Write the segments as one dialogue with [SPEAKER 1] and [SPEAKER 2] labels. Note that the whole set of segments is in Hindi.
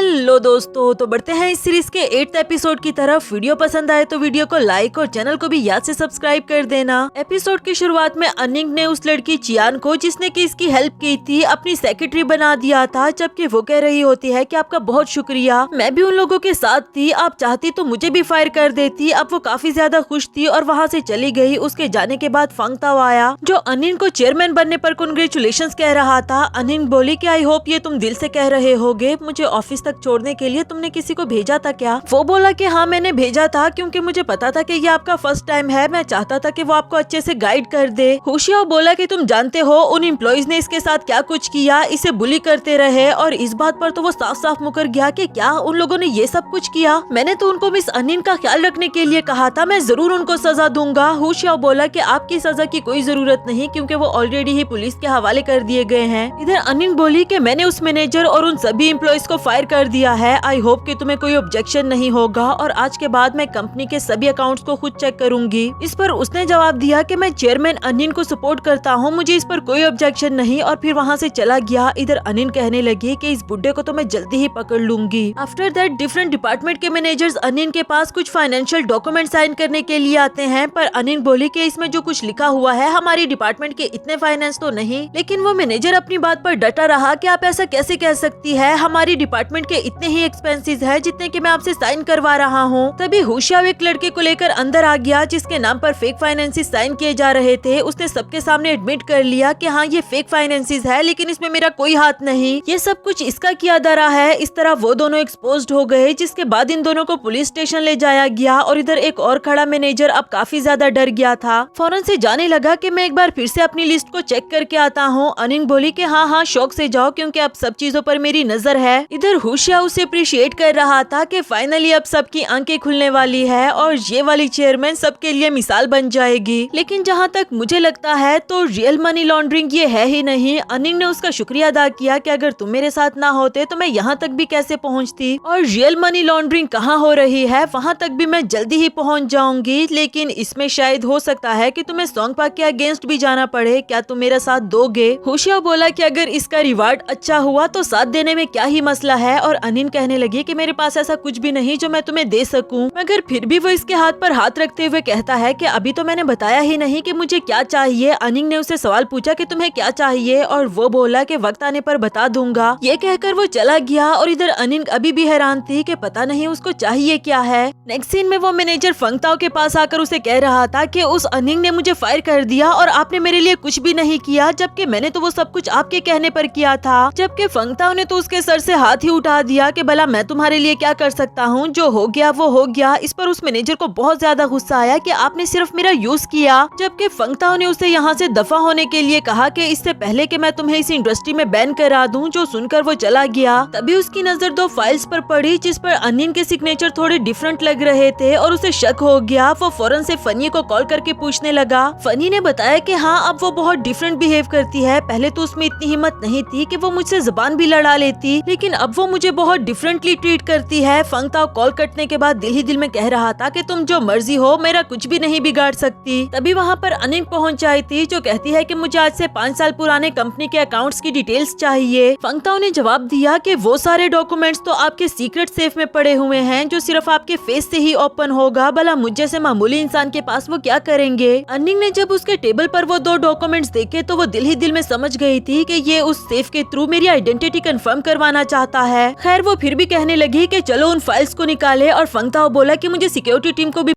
[SPEAKER 1] हेलो दोस्तों, तो बढ़ते हैं इस सीरीज के 8th एपिसोड की तरफ। वीडियो पसंद आए तो वीडियो को लाइक और चैनल को भी याद से सब्सक्राइब कर देना। एपिसोड की शुरुआत में अनिंग ने उस लड़की चियान को, जिसने की इसकी हेल्प की थी, अपनी सेक्रेटरी बना दिया था, जबकि वो कह रही होती है कि आपका बहुत शुक्रिया, मैं भी उन लोगों के साथ थी, आप चाहती तो मुझे भी फायर कर देती। अब वो काफी ज्यादा खुश थी और वहाँ से चली गई। उसके जाने के बाद फंगताओ आया, जो अनिंग को चेयरमैन बनने पर कांग्रेचुलेशंस कह रहा था। अनिंग बोली कि आई होप ये तुम दिल से कह रहे होगे, मुझे ऑफिस तक छोड़ने के लिए तुमने किसी को भेजा था क्या? वो बोला कि हाँ मैंने भेजा था, क्योंकि मुझे पता था कि ये आपका फर्स्ट टाइम है, मैं चाहता था कि वो आपको अच्छे से गाइड कर दे। हुशियाओ बोला कि तुम जानते हो उन एम्प्लॉइज ने इसके साथ क्या कुछ किया, इसे बुली करते रहे, और इस बात पर तो वो साफ साफ मुकर गया कि क्या उन लोगों ने ये सब कुछ किया? मैंने तो उनको मिस अनिंग का ख्याल रखने के लिए कहा था, मैं जरूर उनको सजा दूंगा। हुशियाओ बोला कि आपकी सजा की कोई जरूरत नहीं, क्योंकि वो ऑलरेडी ही पुलिस के हवाले कर दिए गए हैं। इधर अनिंग बोली कि मैंने उस मैनेजर और उन सभी एम्प्लॉइज को फायर कर दिया है। आई होप कि तुम्हें कोई ऑब्जेक्शन नहीं होगा, और आज के बाद मैं कंपनी के सभी अकाउंट्स को खुद चेक करूंगी। इस पर उसने जवाब दिया कि मैं चेयरमैन अनिंग को सपोर्ट करता हूँ, मुझे इस पर कोई ऑब्जेक्शन नहीं, और फिर वहाँ से चला गया। इधर अनिंग कहने लगी कि इस बुड्ढे को तो मैं जल्दी ही पकड़ लूंगी। आफ्टर दैट डिफरेंट डिपार्टमेंट के मैनेजर्स अनिंग के पास कुछ फाइनेंशियल डॉक्यूमेंट साइन करने के लिए आते हैं, पर अनिंग बोली कि इसमें जो कुछ लिखा हुआ है हमारी डिपार्टमेंट के इतने फाइनेंस तो नहीं। लेकिन वो मैनेजर अपनी बात पर डटा रहा कि आप ऐसा कैसे कह सकती है, हमारी डिपार्टमेंट के इतने ही एक्सपेंसेस है जितने कि मैं आपसे साइन करवा रहा हूँ। तभी हुशियाओ एक लड़के को लेकर अंदर आ गया, जिसके नाम पर फेक फाइनेंसेस साइन किए जा रहे थे। उसने सबके सामने एडमिट कर लिया कि हाँ ये फेक फाइनेंसेस है, लेकिन इसमें मेरा कोई हाथ नहीं, ये सब कुछ इसका किया धरा है। इस तरह वो दोनों एक्सपोज्ड हो गए, जिसके बाद इन दोनों को पुलिस स्टेशन ले जाया गया। और इधर एक और खड़ा मैनेजर अब काफी ज्यादा डर गया था, फौरन से जाने लगा कि मैं एक बार फिर से अपनी लिस्ट को चेक करके आता हूँ। अनिंग बोली कि हाँ शौक से जाओ, क्योंकि अब सब चीजों पर मेरी नजर है। इधर हुशियाओ उसे अप्रिशिएट कर रहा था कि फाइनली अब सबकी आंखें खुलने वाली है, और ये वाली चेयरमैन सबके लिए मिसाल बन जाएगी। लेकिन जहाँ तक मुझे लगता है तो रियल मनी लॉन्ड्रिंग ये है ही नहीं। अनिंग ने उसका शुक्रिया अदा किया कि अगर तुम मेरे साथ ना होते तो मैं यहाँ तक भी कैसे पहुँचती, और रियल मनी लॉन्ड्रिंग कहाँ हो रही है वहाँ तक भी मैं जल्दी ही पहुँच जाऊंगी। लेकिन इसमें शायद हो सकता है कि तुम्हें सोंगपाक के अगेंस्ट भी जाना पड़े, क्या तुम मेरा साथ दोगे? हुशियाओ बोला कि अगर इसका रिवार्ड अच्छा हुआ तो साथ देने में क्या ही मसला है, और अनिंग कहने लगी कि मेरे पास ऐसा कुछ भी नहीं जो मैं तुम्हें दे सकूं। मगर फिर भी वो इसके हाथ पर हाथ रखते हुए कहता है कि अभी तो मैंने बताया ही नहीं कि मुझे क्या चाहिए। अनिंग ने उसे सवाल पूछा कि तुम्हें क्या चाहिए, और वो बोला कि वक्त आने पर बता दूंगा। ये कहकर वो चला गया, और इधर अनिंग अभी भी हैरान थी कि पता नहीं उसको चाहिए क्या है। नेक्स्ट सीन में वो मैनेजर फंगताओ के पास आकर उसे कह रहा था कि उस अनिंग ने मुझे फायर कर दिया और आपने मेरे लिए कुछ भी नहीं किया, जबकि मैंने तो वो सब कुछ आपके कहने पर किया था। जबकि फंगताओ ने तो उसके सर से हाथ ही उठा दिया कि भला मैं तुम्हारे लिए क्या कर सकता हूँ, जो हो गया वो हो गया। इस पर उस मैनेजर को बहुत ज्यादा गुस्सा आया कि आपने सिर्फ मेरा यूज किया, जबकि फंगताओ ने उसे यहाँ से दफा होने के लिए कहा कि इससे पहले कि मैं तुम्हें इस इंडस्ट्री में बैन करा दूं। जो सुनकर वो चला गया। तभी उसकी नजर दो फाइल्स पर पड़ी, जिस पर अनिंग के सिग्नेचर थोड़े डिफरेंट लग रहे थे, और उसे शक हो गया। वो फौरन से फनी को कॉल करके पूछने लगा। फनी ने बताया कि हाँ अब वो बहुत डिफरेंट बिहेव करती है, पहले तो उसमें इतनी हिम्मत नहीं थी कि वो मुझसे जुबान भी लड़ा लेती, लेकिन अब वो मुझे बहुत डिफरेंटली ट्रीट करती है। फंगताओ कॉल कटने के बाद दिल ही दिल में कह रहा था कि तुम जो मर्जी हो, मेरा कुछ भी नहीं बिगाड़ सकती। तभी वहाँ पर अनिंग पहुँच आई थी, जो कहती है कि मुझे आज से 5 साल पुराने कंपनी के अकाउंट्स की डिटेल्स चाहिए। फंगताओ ने जवाब दिया कि वो सारे डॉक्यूमेंट्स तो आपके सीक्रेट सेफ में पड़े हुए हैं, जो सिर्फ आपके फेस से ही ओपन होगा, भला मुझ जैसे मामूली इंसान के पास वो क्या करेंगे? अनिंग ने जब उसके टेबल पर वो 2 डॉक्यूमेंट्स देखे तो वो दिल ही दिल में समझ गई थी कि ये उस सेफ के थ्रू मेरी आइडेंटिटी कंफर्म करवाना चाहता है। खैर वो फिर भी कहने लगी कि चलो उन फाइल्स को निकाले, और फंगताओ बोला कि मुझे सिक्योरिटी टीम को भी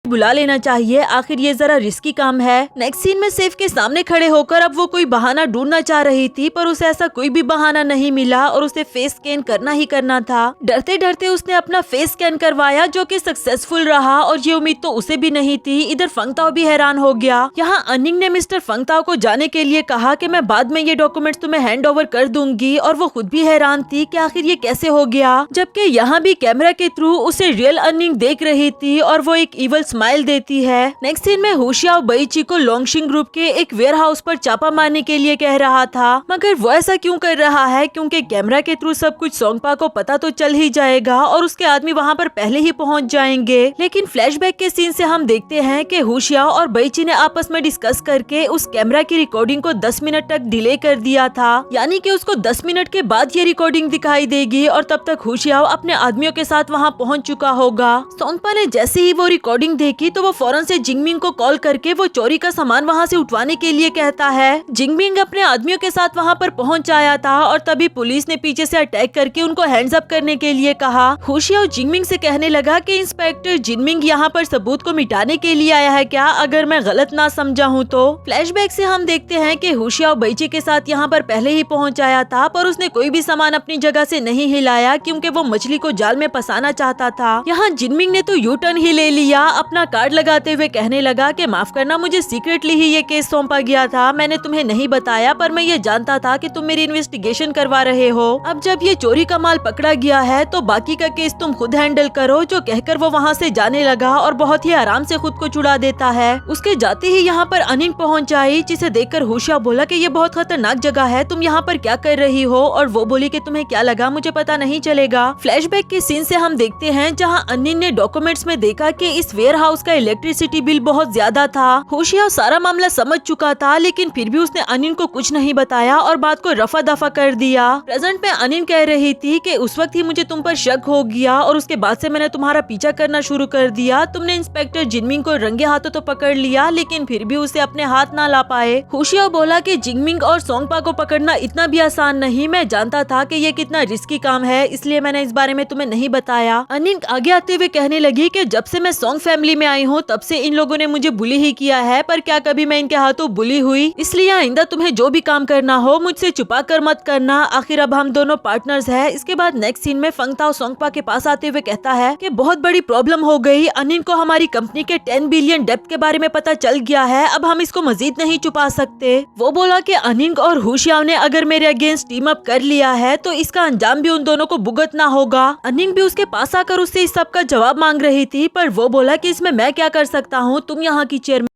[SPEAKER 1] बुला लेना चाहिए, आखिर ये जरा रिस्की काम है। नेक्स्ट सीन में सेफ के सामने खड़े होकर अब वो कोई बहाना ढूंढना चाह रही थी, पर उसे ऐसा कोई भी बहाना नहीं मिला, और उसे फेस स्कैन करना ही करना था। डरते डरते उसने अपना फेस स्कैन करवाया, जो कि सक्सेसफुल रहा, और ये उम्मीद तो उसे भी नहीं थी। इधर फंगताओ भी हैरान हो गया। यहाँ अनिंग ने मिस्टर फंगताओ को जाने के लिए कहा कि मैं बाद में ये डॉक्यूमेंट्स तुम्हें हैंड ओवर कर दूंगी, और वो खुद भी हैरान थी कि आखिर ये कैसे हो गया। जबकि यहाँ भी कैमरा के थ्रू उसे रियल अनिंग देख रही थी, और वो एक इवल स्माइल देती है। नेक्स्ट सीन में हुशियाओ बईची को लोंगशिंग ग्रुप के एक वेयर हाउस पर छापा मारने के लिए कह रहा था, मगर वो ऐसा क्यों कर रहा है? क्योंकि कैमरा के थ्रू सब कुछ सोंगपा को पता तो चल ही जाएगा और उसके आदमी वहाँ पर पहले ही पहुँच जाएंगे। लेकिन फ्लैशबैक के सीन से हम देखते हैं कि हुशियाओ और बईची ने आपस में डिस्कस करके उस कैमरा की रिकॉर्डिंग को 10 मिनट तक डिले कर दिया था, यानी कि उसको 10 मिनट के बाद ये रिकॉर्डिंग दिखाई देगी और तब तक हुशियाओ अपने आदमियों के साथ वहाँ पहुँच चुका होगा। सोंगपा ने जैसे ही वो रिकॉर्डिंग देखी तो वो फौरन से जिंगमिंग को कॉल करके वो चोरी का सामान वहाँ से उठवाने के लिए कहता है। जिंगमिंग अपने आदमियों के साथ वहाँ पर पहुँच आया था और तभी पुलिस ने पीछे से अटैक करके उनको हैंड्स अप करने के लिए कहा। हुशियाओ जिंगमिंग से कहने लगा कि इंस्पेक्टर जिंगमिंग यहाँ पर सबूत को मिटाने के लिए आया है क्या, अगर मैं गलत ना समझा हूँ तो। फ्लैशबैक से हम देखते हैं कि हुशियाओ बईची के साथ यहाँ पर पहले ही पहुँच आया था, पर उसने कोई भी सामान अपनी जगह से नहीं हिलाया क्योंकि वो मछली को जाल में फंसाना चाहता था। यहाँ जिंगमिंग ने तो यू टर्न ही ले लिया, अपना कार्ड लगाते हुए कहने लगा कि माफ करना, मुझे सीक्रेटली ही ये केस सौंपा गया था, मैंने तुम्हें नहीं बताया, पर मैं ये जानता था कि तुम मेरी इन्वेस्टिगेशन करवा रहे हो। अब जब ये चोरी का माल पकड़ा गया है तो बाकी का केस तुम खुद हैंडल करो। जो कहकर वो वहाँ से जाने लगा और बहुत ही आराम से खुद को छुड़ा देता है। उसके जाते ही यहाँ पर अनिंग पहुँच आई, जिसे देखकर हुशियाओ बोला कि ये बहुत खतरनाक जगह है, तुम यहाँ पर क्या कर रही हो? और वो बोली कि तुम्हें क्या लगा मुझे पता नहीं चलेगा। फ्लैशबैक के सीन से हम देखते हैं जहाँ अनिंग ने डॉक्यूमेंट्स में देखा कि इस वेयर हाउस का इलेक्ट्रिसिटी बिल बहुत ज्यादा था। हुशियाओ सारा मामला समझ चुका था, लेकिन फिर भी उसने अनिंग को कुछ नहीं बताया और बात को रफा दफा कर दिया। प्रेजेंट में अनिंग कह रही थी कि उस वक्त ही मुझे तुम पर शक हो गया और उसके बाद से मैंने तुम्हारा पीछा करना शुरू कर दिया। तुमने इंस्पेक्टर जिंगमिंग को रंगे हाथों तो पकड़ लिया, लेकिन फिर भी उसे अपने हाथ ना ला पाए। हुशियाओ बोला कि जिंगमिंग और सोंगपा को पकड़ना इतना भी आसान नहीं, मैं जानता था कि ये कितना रिस्की काम है, इसलिए मैंने इस बारे में तुम्हें नहीं बताया। अनिंग आगे आते हुए कहने लगी कि जब से मैं सोंग फैमिली में आई हूँ तब से इन लोगों ने मुझे बुली ही किया है, पर क्या कभी मैं इनके हाथों बुली हुई? इसलिए आइंदा तुम्हें जो भी काम करना हो मुझसे छुपा कर मत करना, आखिर अब हम दोनों पार्टनर्स हैं। इसके बाद नेक्स्ट सीन में फंगताओ सोंगपा के पास आते हुए कहता है कि बहुत बड़ी प्रॉब्लम हो गई, अनिंग को हमारी कंपनी के 10 बिलियन डेब्ट के बारे में पता चल गया है, अब हम इसको मजीद नहीं छुपा सकते। वो बोला कि अनिंग और हुशियाओ ने अगर मेरे अगेंस्ट टीम अप कर लिया है तो इसका अंजाम भी उन दोनों को भुगतना होगा। अनिंग भी उसके पास आकर उससे इस सब का जवाब मांग रही थी, पर वो बोला कि इसमें मैं क्या कर सकता हूँ, तुम यहाँ की चेयरमैन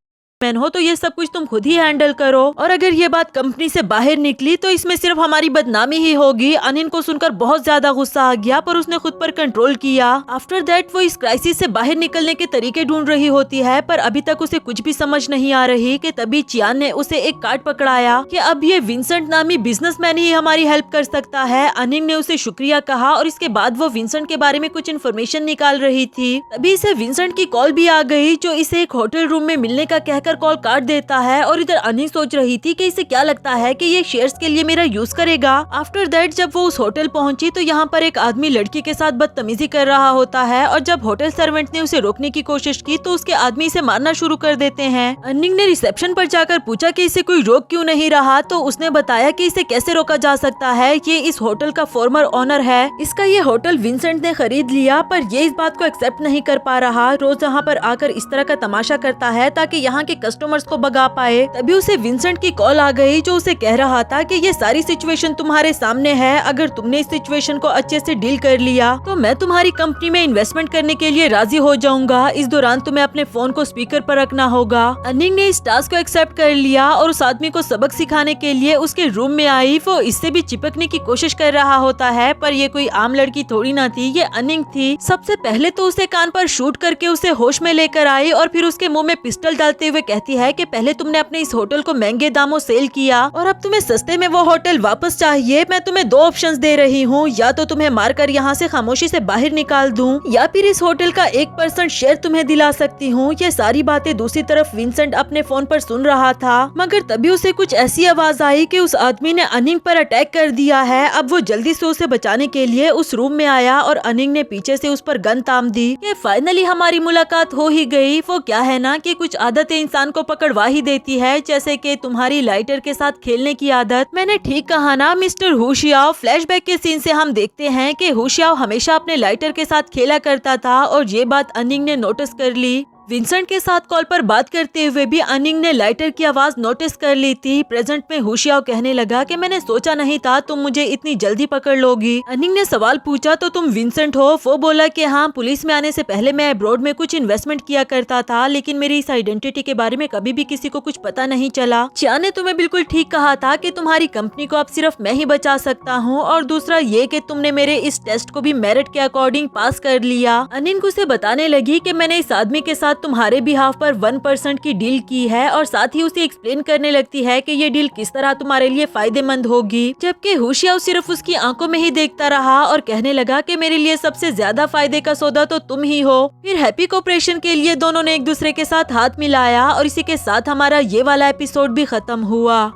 [SPEAKER 1] हो तो ये सब कुछ तुम खुद ही हैंडल करो, और अगर ये बात कंपनी से बाहर निकली तो इसमें सिर्फ हमारी बदनामी ही होगी। अनिंग को सुनकर बहुत ज्यादा गुस्सा आ गया, पर उसने खुद पर कंट्रोल किया। आफ्टर दैट वो इस क्राइसिस से बाहर निकलने के तरीके ढूंढ रही होती है, पर अभी तक उसे कुछ भी समझ नहीं आ रही कि तभी चियान ने उसे एक कार्ड पकड़ाया कि अब ये विंसेंट नामी बिजनेसमैन ही हमारी हेल्प कर सकता है। अनिंग ने उसे शुक्रिया कहा और इसके बाद वो विंसेंट के बारे में कुछ इन्फॉर्मेशन निकाल रही थी। तभी इसे विंसेंट की कॉल भी आ गई, जो इसे एक होटल रूम में मिलने का कहकर कॉल काट देता है। और इधर अनिंग सोच रही थी कि इसे क्या लगता है कि ये शेयर्स के लिए मेरा यूज करेगा। आफ्टर दैट जब वो उस होटल पहुंची तो यहाँ पर एक आदमी लड़की के साथ बदतमीजी कर रहा होता है, और जब होटल सर्वेंट ने उसे रोकने की कोशिश की तो उसके आदमी इसे मारना शुरू कर देते हैं। अनिंग ने रिसेप्शन पर जाकर पूछा कि इसे कोई रोक क्यों नहीं रहा, तो उसने बताया कि इसे कैसे रोका जा सकता है, ये इस होटल का फॉर्मर ओनर है, इसका ये होटल विंसेंट ने खरीद लिया, पर ये इस बात को एक्सेप्ट नहीं कर पा रहा। रोज यहाँ पर आकर इस तरह का तमाशा करता है ताकि यहाँ के कस्टमर्स को भगा पाए। तभी उसे विंसेंट की कॉल आ गई, जो उसे कह रहा था कि ये सारी सिचुएशन तुम्हारे सामने है, अगर तुमने इस सिचुएशन को अच्छे से डील कर लिया तो मैं तुम्हारी कंपनी में इन्वेस्टमेंट करने के लिए राजी हो जाऊंगा। इस दौरान तुम्हें अपने फोन को स्पीकर पर रखना होगा। अनिंग ने इस टास्क को एक्सेप्ट कर लिया और उस आदमी को सबक सिखाने के लिए उसके रूम में आई। वो इससे भी चिपकने की कोशिश कर रहा होता है, पर ये कोई आम लड़की थोड़ी ना थी, ये अनिंग थी। सबसे पहले तो उसे कान पर शूट करके उसे होश में लेकर आई और फिर उसके मुंह में पिस्टल डालते हुए कहती है कि पहले तुमने अपने इस होटल को महंगे दामों सेल किया और अब तुम्हें सस्ते में वो होटल वापस चाहिए। मैं तुम्हें दो ऑप्शंस दे रही हूँ, या तो तुम्हें मारकर यहाँ से खामोशी से बाहर निकाल दूँ, या फिर इस होटल का 1% शेयर तुम्हें दिला सकती हूँ। ये सारी बातें दूसरी तरफ विंसेंट अपने फोन पर सुन रहा था, मगर तभी उसे कुछ ऐसी आवाज आई कि उस आदमी ने अनिंग पर अटैक कर दिया है। अब वो जल्दी से उसे बचाने के लिए उस रूम में आया और अनिंग ने पीछे से उस पर गन ताम दी। ये फाइनली हमारी मुलाकात हो ही गई। वो क्या है ना कि कुछ आदतें इंसान को पकड़वा ही देती है, जैसे कि तुम्हारी लाइटर के साथ खेलने की आदत। मैंने ठीक कहा ना मिस्टर हुशियाओ। फ्लैशबैक के सीन से हम देखते हैं कि हुशियाओ हमेशा अपने लाइटर के साथ खेला करता था और ये बात अनिंग ने नोटिस कर ली। विंसेंट के साथ कॉल पर बात करते हुए भी अनिंग ने लाइटर की आवाज नोटिस कर ली थी। प्रेजेंट में हुशियाओ कहने लगा कि मैंने सोचा नहीं था तुम मुझे इतनी जल्दी पकड़ लोगी। अनिंग ने सवाल पूछा तो तुम विंसेंट हो? वो बोला कि हाँ, पुलिस में आने से पहले मैं अब्रॉड में कुछ इन्वेस्टमेंट किया करता था, लेकिन मेरी इस आइडेंटिटी के बारे में कभी भी किसी को कुछ पता नहीं चला। चियान ने तुम्हें बिल्कुल ठीक कहा था कि तुम्हारी कंपनी को अब सिर्फ मैं ही बचा सकता हूँ, और दूसरा ये कि तुमने मेरे इस टेस्ट को भी मेरिट के अकॉर्डिंग पास कर लिया। अनिंग उसे बताने लगी कि मैंने इस आदमी के साथ तुम्हारे बिहाफ पर 1% की डील की है, और साथ ही उसे एक्सप्लेन करने लगती है कि ये डील किस तरह तुम्हारे लिए फायदेमंद होगी। जबकि हुशियाओ सिर्फ उसकी आंखों में ही देखता रहा और कहने लगा कि मेरे लिए सबसे ज्यादा फायदे का सौदा तो तुम ही हो। फिर हैप्पी कोऑपरेशन के लिए दोनों ने एक दूसरे के साथ हाथ मिलाया, और इसी के साथ हमारा ये वाला एपिसोड भी खत्म हुआ।